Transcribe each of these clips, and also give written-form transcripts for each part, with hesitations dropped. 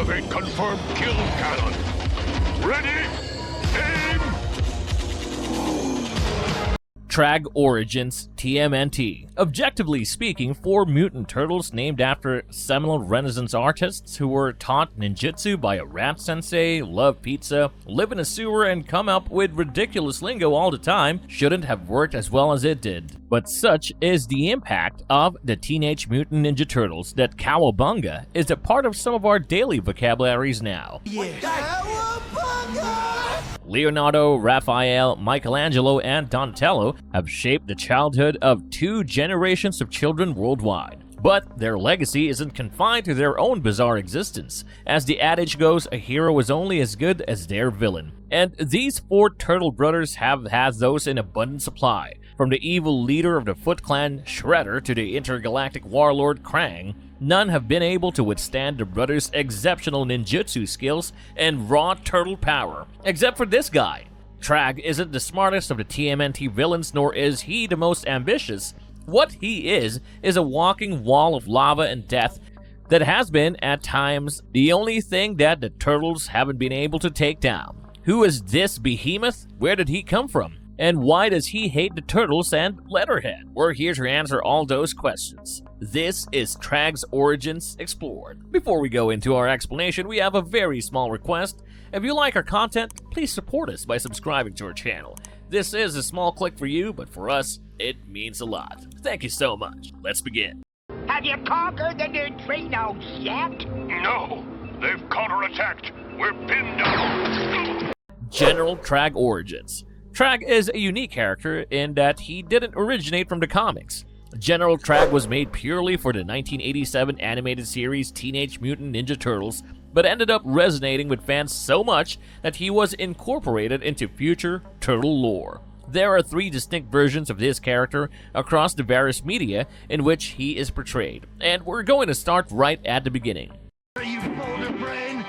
Activate confirmed kill cannon. Ready? Aim! Traag Origins TMNT. Objectively speaking, 4 mutant turtles named after seminal Renaissance artists who were taught ninjutsu by a rat sensei, love pizza, live in a sewer, and come up with ridiculous lingo all the time shouldn't have worked as well as it did. But such is the impact of the Teenage Mutant Ninja Turtles that cowabunga is a part of some of our daily vocabularies now. Leonardo, Raphael, Michelangelo, and Donatello have shaped the childhood of 2 generations of children worldwide. But their legacy isn't confined to their own bizarre existence. As the adage goes, a hero is only as good as their villain. And these 4 turtle brothers have had those in abundant supply. From the evil leader of the Foot Clan, Shredder, to the intergalactic warlord, Krang, none have been able to withstand the brothers' exceptional ninjutsu skills and raw turtle power. Except for this guy. Traag isn't the smartest of the TMNT villains, nor is he the most ambitious. What he is a walking wall of lava and death that has been, at times, the only thing that the turtles haven't been able to take down. Who is this behemoth? Where did he come from? And why does he hate the turtles and Letterhead? We're here to answer all those questions. This is Traag's Origins Explored. Before we go into our explanation, we have a very small request. If you like our content, please support us by subscribing to our channel. This is a small click for you, but for us, it means a lot. Thank you so much. Let's begin. Have you conquered the neutrinos yet? No, they've counterattacked. We're pinned down. General Traag Origins. Traag is a unique character in that he didn't originate from the comics. General Traag was made purely for the 1987 animated series Teenage Mutant Ninja Turtles, but ended up resonating with fans so much that he was incorporated into future turtle lore. There are 3 distinct versions of this character across the various media in which he is portrayed, and we're going to start right at the beginning. Are you boulder brain?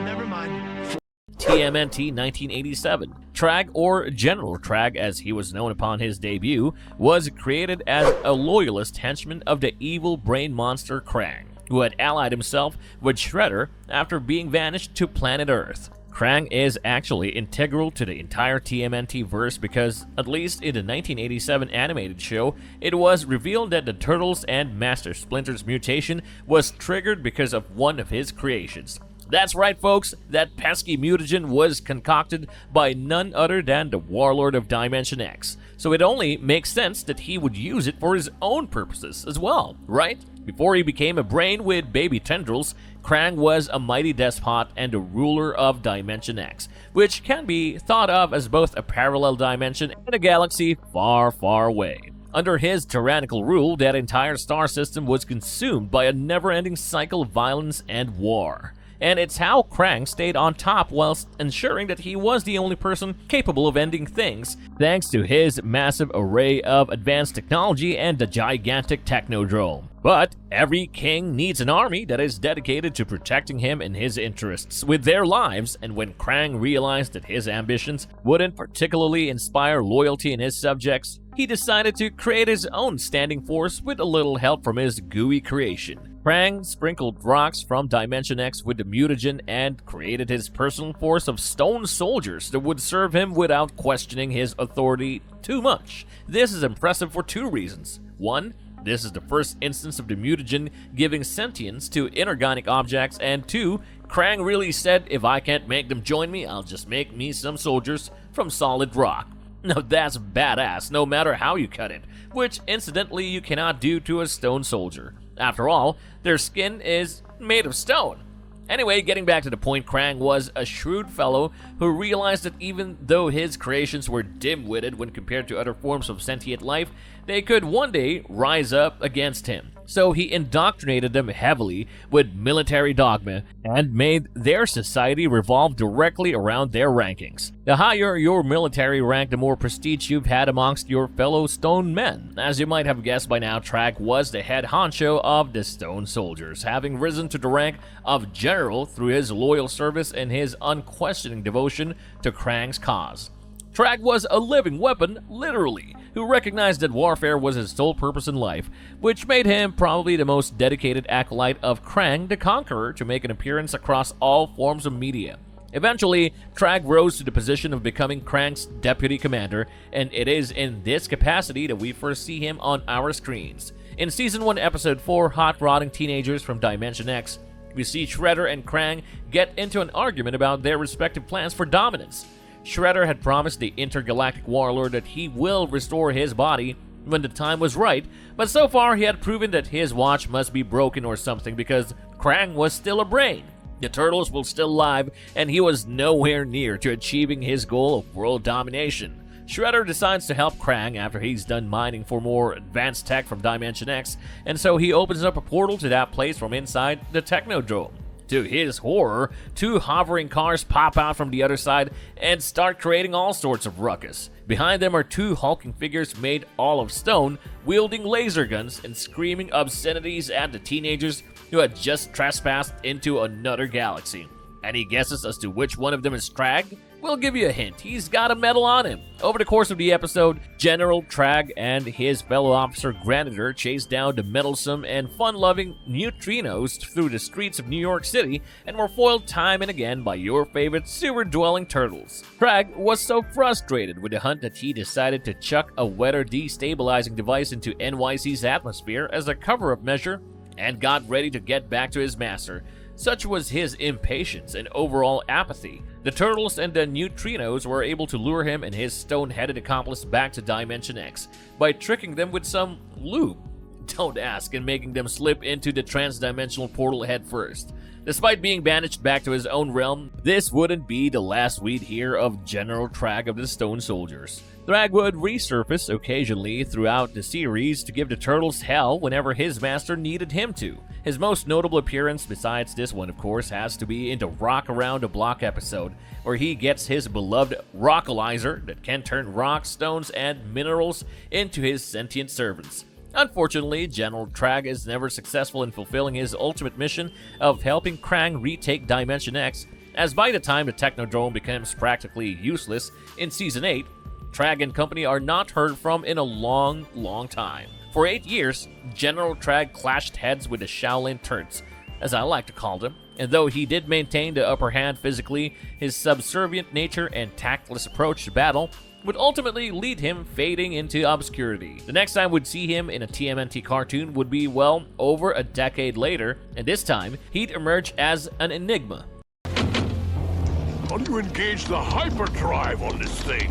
Never mind. TMNT 1987. Traag, or General Traag as he was known upon his debut, was created as a loyalist henchman of the evil brain monster Krang, who had allied himself with Shredder after being vanished to planet Earth. Krang is actually integral to the entire TMNT verse because, at least in the 1987 animated show, it was revealed that the Turtles and Master Splinter's mutation was triggered because of one of his creations. That's right, folks, that pesky mutagen was concocted by none other than the warlord of Dimension X, so it only makes sense that he would use it for his own purposes as well, right? Before he became a brain with baby tendrils, Krang was a mighty despot and a ruler of Dimension X, which can be thought of as both a parallel dimension and a galaxy far, far away. Under his tyrannical rule, that entire star system was consumed by a never-ending cycle of violence and war. And it's how Krang stayed on top whilst ensuring that he was the only person capable of ending things, thanks to his massive array of advanced technology and the gigantic Technodrome. But every king needs an army that is dedicated to protecting him and his interests with their lives, and when Krang realized that his ambitions wouldn't particularly inspire loyalty in his subjects, he decided to create his own standing force with a little help from his gooey creation. Krang sprinkled rocks from Dimension X with the mutagen and created his personal force of stone soldiers that would serve him without questioning his authority too much. This is impressive for 2 reasons. 1, this is the first instance of the mutagen giving sentience to inorganic objects, and 2, Krang really said, if I can't make them join me, I'll just make me some soldiers from solid rock. Now that's badass, no matter how you cut it, which incidentally you cannot do to a stone soldier. After all, their skin is made of stone. Anyway, getting back to the point, Krang was a shrewd fellow who realized that even though his creations were dim-witted when compared to other forms of sentient life, they could one day rise up against him. So he indoctrinated them heavily with military dogma and made their society revolve directly around their rankings. The higher your military rank, the more prestige you've had amongst your fellow stone men. As you might have guessed by now, Traag was the head honcho of the stone soldiers, having risen to the rank of general through his loyal service and his unquestioning devotion to Krang's cause. Traag was a living weapon, literally, who recognized that warfare was his sole purpose in life, which made him probably the most dedicated acolyte of Krang the Conqueror to make an appearance across all forms of media. Eventually, Traag rose to the position of becoming Krang's deputy commander, and it is in this capacity that we first see him on our screens. In Season 1, Episode 4, Hot Rodding Teenagers from Dimension X, we see Shredder and Krang get into an argument about their respective plans for dominance. Shredder had promised the intergalactic warlord that he will restore his body when the time was right, but so far he had proven that his watch must be broken or something because Krang was still a brain. The Turtles were still alive, and he was nowhere near to achieving his goal of world domination. Shredder decides to help Krang after he's done mining for more advanced tech from Dimension X, and so he opens up a portal to that place from inside the Technodrome. To his horror, 2 hovering cars pop out from the other side and start creating all sorts of ruckus. Behind them are 2 hulking figures made all of stone, wielding laser guns and screaming obscenities at the teenagers who had just trespassed into another galaxy. Any guesses as to which one of them is Traag? We'll give you a hint. He's got a medal on him. Over the course of the episode, General Traag and his fellow officer Granitor chase down the meddlesome and fun-loving neutrinos through the streets of New York City and were foiled time and again by your favorite sewer-dwelling turtles. Traag was so frustrated with the hunt that he decided to chuck a weather destabilizing device into NYC's atmosphere as a cover-up measure and got ready to get back to his master. Such was his impatience and overall apathy. The Turtles and the Neutrinos were able to lure him and his stone-headed accomplice back to Dimension X by tricking them with some lube. Don't ask, and making them slip into the transdimensional portal head first. Despite being banished back to his own realm, this wouldn't be the last we'd hear of General Traag of the Stone Soldiers. Traag would resurface occasionally throughout the series to give the Turtles hell whenever his master needed him to. His most notable appearance, besides this one of course, has to be in the Rock Around the Block episode, where he gets his beloved Rockalizer that can turn rocks, stones, and minerals into his sentient servants. Unfortunately, General Traag is never successful in fulfilling his ultimate mission of helping Krang retake Dimension X, as by the time the Technodrome becomes practically useless in Season 8, Traag and company are not heard from in a long, long time. For 8 years, General Traag clashed heads with the Shaolin Turks, as I like to call them, and though he did maintain the upper hand physically, his subservient nature and tactless approach to battle would ultimately lead him fading into obscurity. The next time we'd see him in a TMNT cartoon would be, well, over a decade later, and this time, he'd emerge as an enigma. Time to engage the hyperdrive on this thing.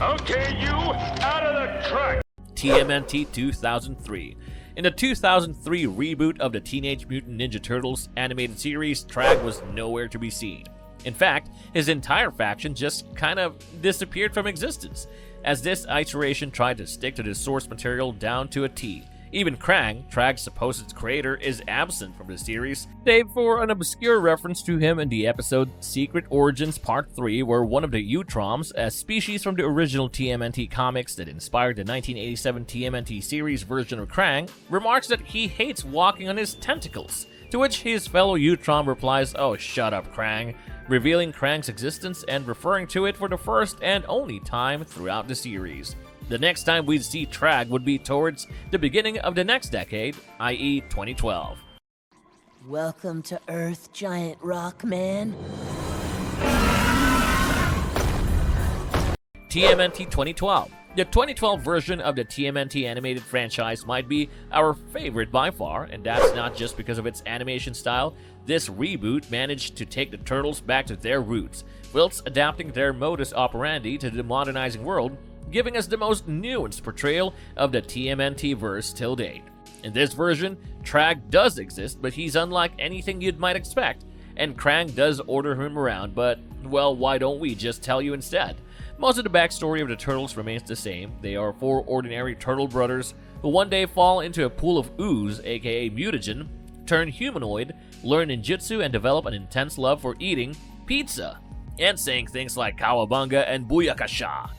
Okay, you, out of the track! TMNT 2003. In the 2003 reboot of the Teenage Mutant Ninja Turtles animated series, Traag was nowhere to be seen. In fact, his entire faction just kind of disappeared from existence, as this iteration tried to stick to the source material down to a T. Even Krang, Traag's supposed creator, is absent from the series, save for an obscure reference to him in the episode Secret Origins Part 3, where one of the Utroms, a species from the original TMNT comics that inspired the 1987 TMNT series version of Krang, remarks that he hates walking on his tentacles, to which his fellow Utrom replies, "Oh, shut up, Krang," revealing Krang's existence and referring to it for the first and only time throughout the series. The next time we'd see Traag would be towards the beginning of the next decade, i.e. 2012. Welcome to Earth, giant rock man. TMNT 2012. The 2012 version of the TMNT animated franchise might be our favorite by far, and that's not just because of its animation style. This reboot managed to take the Turtles back to their roots, whilst adapting their modus operandi to the modernizing world, giving us the most nuanced portrayal of the TMNT verse till date. In this version, Traag does exist, but he's unlike anything you might expect, and Krang does order him around, but, well, why don't we just tell you instead? Most of the backstory of the Turtles remains the same. They are 4 ordinary turtle brothers who one day fall into a pool of ooze, aka mutagen, turn humanoid, learn ninjutsu, and develop an intense love for eating pizza, and saying things like Kawabunga and Booyakasha.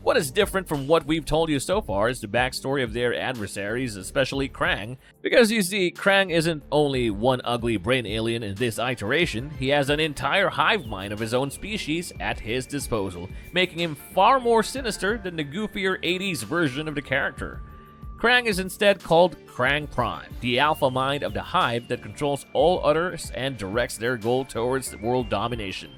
What is different from what we've told you so far is the backstory of their adversaries, especially Krang, because you see, Krang isn't only one ugly brain alien in this iteration, he has an entire hive mind of his own species at his disposal, making him far more sinister than the goofier 80s version of the character. Krang is instead called Krang Prime, the alpha mind of the hive that controls all others and directs their goal towards world domination.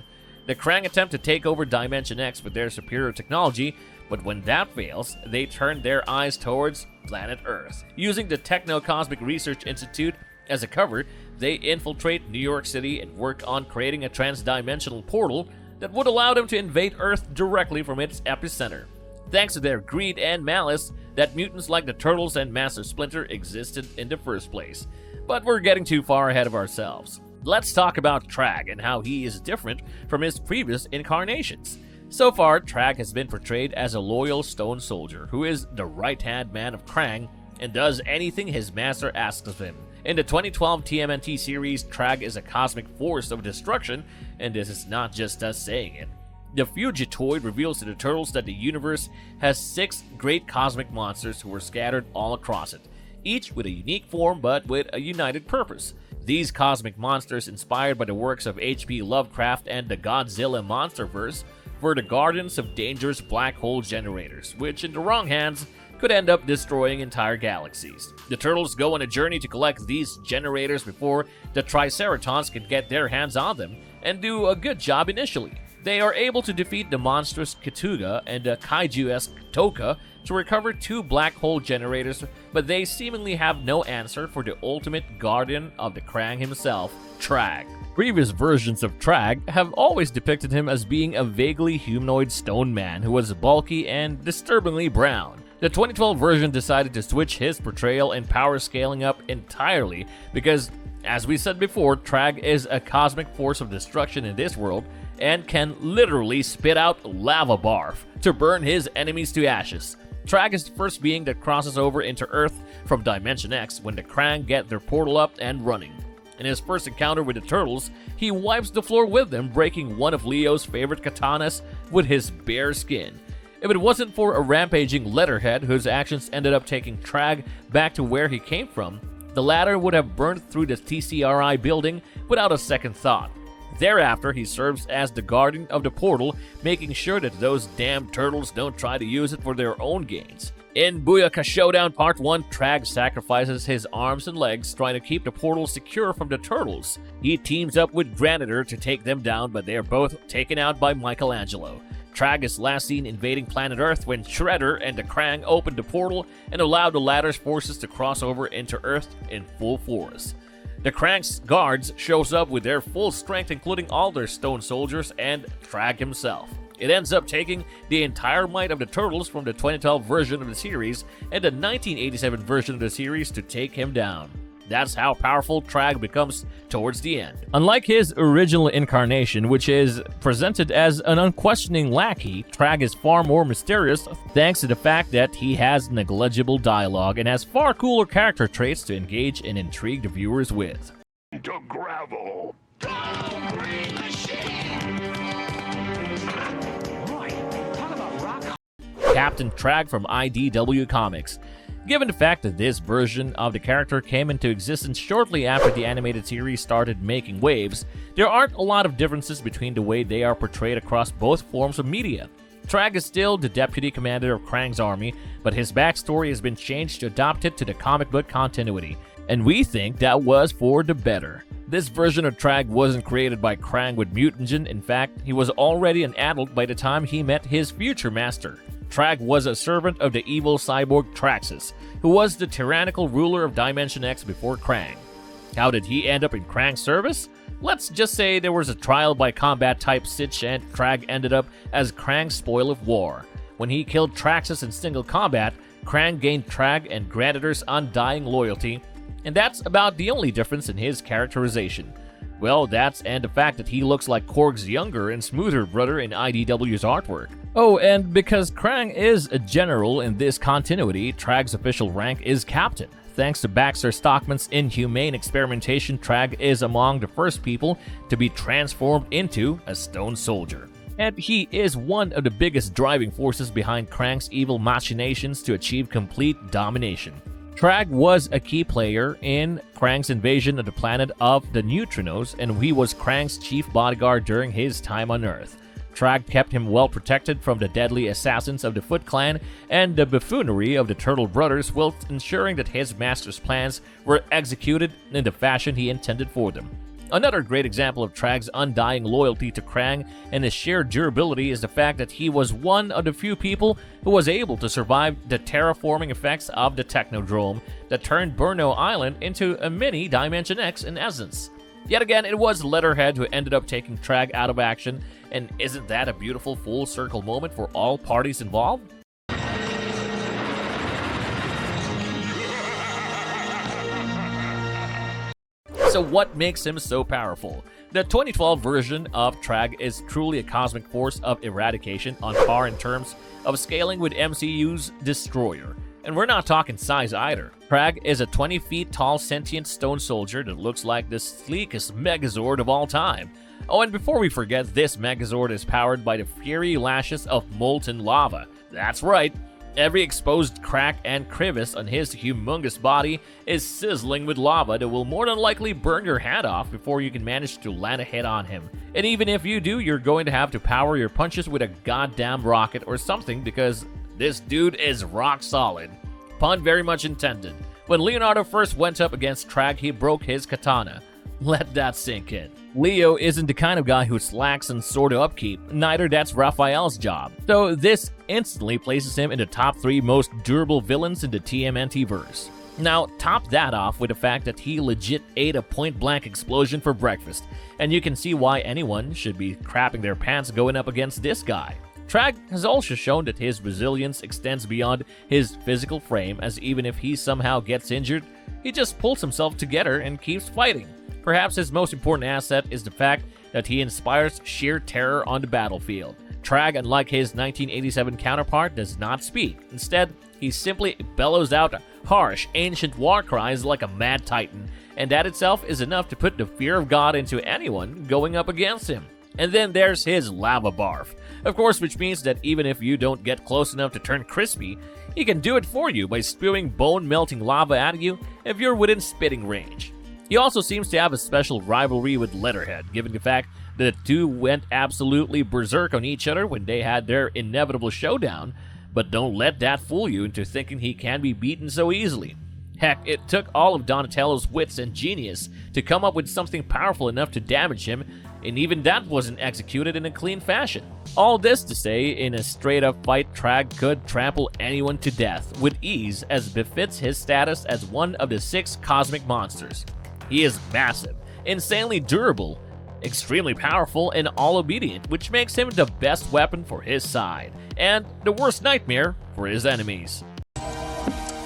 The Krang attempt to take over Dimension X with their superior technology, but when that fails, they turn their eyes towards planet Earth. Using the Techno-Cosmic Research Institute as a cover, they infiltrate New York City and work on creating a trans-dimensional portal that would allow them to invade Earth directly from its epicenter. Thanks to their greed and malice, that mutants like the Turtles and Master Splinter existed in the first place. But we're getting too far ahead of ourselves. Let's talk about Traag and how he is different from his previous incarnations. So far, Traag has been portrayed as a loyal stone soldier who is the right-hand man of Krang and does anything his master asks of him. In the 2012 TMNT series, Traag is a cosmic force of destruction, and this is not just us saying it. The Fugitoid reveals to the Turtles that the universe has 6 great cosmic monsters who are scattered all across it, each with a unique form but with a united purpose. These cosmic monsters, inspired by the works of H.P. Lovecraft and the Godzilla monsterverse, were the guardians of dangerous black hole generators, which in the wrong hands could end up destroying entire galaxies. The Turtles go on a journey to collect these generators before the Triceratons can get their hands on them, and do a good job initially. They are able to defeat the monstrous Katuga and the kaiju-esque Toka to recover 2 black hole generators, but they seemingly have no answer for the ultimate guardian of the Krang himself, Traag. Previous versions of Traag have always depicted him as being a vaguely humanoid stone man who was bulky and disturbingly brown. The 2012 version decided to switch his portrayal and power scaling up entirely because, as we said before, Traag is a cosmic force of destruction in this world and can literally spit out lava barf to burn his enemies to ashes. Traag is the first being that crosses over into Earth from Dimension X when the Krang get their portal up and running. In his first encounter with the Turtles, he wipes the floor with them, breaking one of Leo's favorite katanas with his bare skin. If it wasn't for a rampaging Leatherhead whose actions ended up taking Traag back to where he came from, the latter would have burned through the TCRI building without a second thought. Thereafter, he serves as the guardian of the portal, making sure that those damn turtles don't try to use it for their own gains. In Booyaka Showdown Part 1, Traag sacrifices his arms and legs trying to keep the portal secure from the turtles. He teams up with Granitor to take them down, but they are both taken out by Michelangelo. Traag is last seen invading planet Earth when Shredder and the Krang opened the portal and allowed the latter's forces to cross over into Earth in full force. The Krang's guards shows up with their full strength, including all their stone soldiers and Traag himself. It ends up taking the entire might of the Turtles from the 2012 version of the series and the 1987 version of the series to take him down. That's how powerful Traag becomes towards the end. Unlike his original incarnation, which is presented as an unquestioning lackey, Traag is far more mysterious thanks to the fact that he has negligible dialogue and has far cooler character traits to engage and intrigue the viewers with. To gravel. Don't bring the shame. Boy, talk about rock. Captain Traag from IDW Comics. Given the fact that this version of the character came into existence shortly after the animated series started making waves, there aren't a lot of differences between the way they are portrayed across both forms of media. Traag is still the deputy commander of Krang's army, but his backstory has been changed to adapt it to the comic book continuity, and we think that was for the better. This version of Traag wasn't created by Krang with mutagen. In fact, he was already an adult by the time he met his future master. Traag was a servant of the evil cyborg Traxxas, who was the tyrannical ruler of Dimension X before Krang. How did he end up in Krang's service? Let's just say there was a trial by combat type sitch and Traag ended up as Krang's spoil of war. When he killed Traxxas in single combat, Krang gained Traag and Granitor's undying loyalty, and that's about the only difference in his characterization. Well, that's and the fact that he looks like Korg's younger and smoother brother in IDW's artwork. Oh, and because Krang is a general in this continuity, Traag's official rank is Captain. Thanks to Baxter Stockman's inhumane experimentation, Traag is among the first people to be transformed into a stone soldier. and he is one of the biggest driving forces behind Krang's evil machinations to achieve complete domination. Traag was a key player in Krang's invasion of the planet of the Neutrinos, and he was Krang's chief bodyguard during his time on Earth. Traag kept him well protected from the deadly assassins of the Foot Clan and the buffoonery of the Turtle Brothers, whilst ensuring that his master's plans were executed in the fashion he intended for them. Another great example of Traag's undying loyalty to Krang and his sheer durability is the fact that he was one of the few people who was able to survive the terraforming effects of the Technodrome that turned Burno Island into a mini Dimension X in essence. Yet again, it was Letterhead who ended up taking Traag out of action, and isn't that a beautiful full circle moment for all parties involved? So what makes him so powerful? The 2012 version of Traag is truly a cosmic force of eradication on par in terms of scaling with MCU's Destroyer. And we're not talking size either. Traag is a 20 feet tall sentient stone soldier that looks like the sleekest Megazord of all time. Oh, and before we forget, this Megazord is powered by the fiery lashes of molten lava. That's right. Every exposed crack and crevice on his humongous body is sizzling with lava that will more than likely burn your hand off before you can manage to land a hit on him. And even if you do, you're going to have to power your punches with a goddamn rocket or something because this dude is rock solid. Pun very much intended. When Leonardo first went up against Traag, he broke his katana. Let that sink in. Leo isn't the kind of guy who slacks in sword upkeep, neither that's Raphael's job. So this instantly places him in the top 3 most durable villains in the TMNT verse. Now, top that off with the fact that he legit ate a point-blank explosion for breakfast, and you can see why anyone should be crapping their pants going up against this guy. Traag has also shown that his resilience extends beyond his physical frame, as even if he somehow gets injured, he just pulls himself together and keeps fighting. Perhaps his most important asset is the fact that he inspires sheer terror on the battlefield. Traag, unlike his 1987 counterpart, does not speak. Instead, he simply bellows out harsh, ancient war cries like a mad titan, and that itself is enough to put the fear of God into anyone going up against him. And then there's his lava barf, of course, which means that even if you don't get close enough to turn crispy, he can do it for you by spewing bone-melting lava at you if you're within spitting range. He also seems to have a special rivalry with Letterhead, given the fact that the two went absolutely berserk on each other when they had their inevitable showdown, but don't let that fool you into thinking he can be beaten so easily. Heck, it took all of Donatello's wits and genius to come up with something powerful enough to damage him, and even that wasn't executed in a clean fashion. All this to say, in a straight-up fight, Traag could trample anyone to death with ease, as befits his status as one of the 6 cosmic monsters. He is massive, insanely durable, extremely powerful, and all-obedient, which makes him the best weapon for his side, and the worst nightmare for his enemies.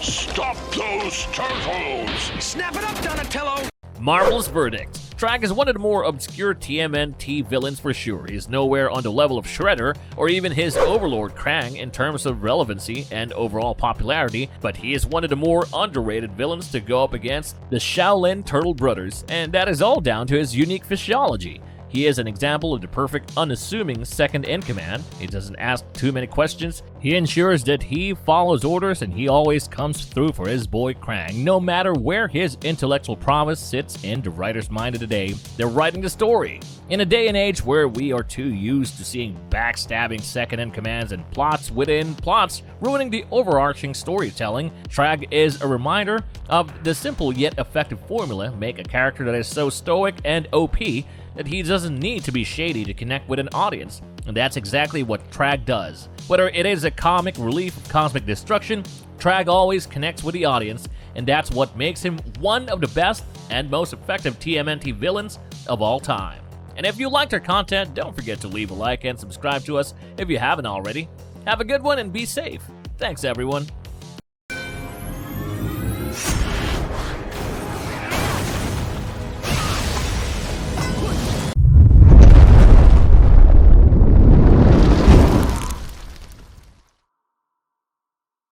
Stop those turtles! Snap it up, Donatello! Marvel's verdict. Traag is one of the more obscure TMNT villains for sure. He's nowhere on the level of Shredder or even his overlord Krang in terms of relevancy and overall popularity, but he is one of the more underrated villains to go up against the Shaolin Turtle Brothers, and that is all down to his unique physiology. He is an example of the perfect, unassuming second-in-command. He doesn't ask too many questions. He ensures that he follows orders, and he always comes through for his boy Krang, no matter where his intellectual prowess sits in the writer's mind of the day. They're writing the story. In a day and age where we are too used to seeing backstabbing second-in-commands and plots within plots ruining the overarching storytelling, Traag is a reminder of the simple yet effective formula: make a character that is so stoic and OP that he doesn't need to be shady to connect with an audience, and that's exactly what Traag does. Whether it is a comic relief of cosmic destruction, Traag always connects with the audience, and that's what makes him one of the best and most effective TMNT villains of all time. And if you liked our content, don't forget to leave a like and subscribe to us if you haven't already. Have a good one and be safe. Thanks, everyone.